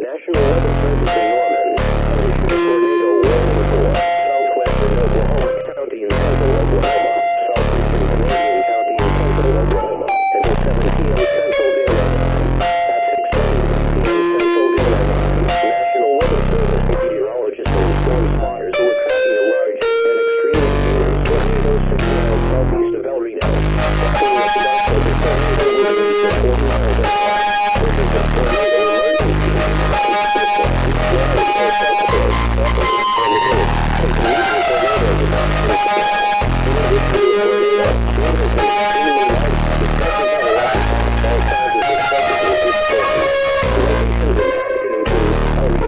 National Weather Service in Norman issued a tornado warning for southwestern Oklahoma County in central Oklahoma, southeastern Canadian County in central Oklahoma, until 7 p.m. Central Daylight Time. At 6:30 p.m. Central Daylight Time, National Weather Service meteorologists and storm spotters were tracking a large and extremely dangerous tornado 6 miles southeast of El Reno. Estimating the depth of the tornado will be 40 miles an hour. This is a tornado emergency. Take immediate tornadoes and options. In addition to the tornado,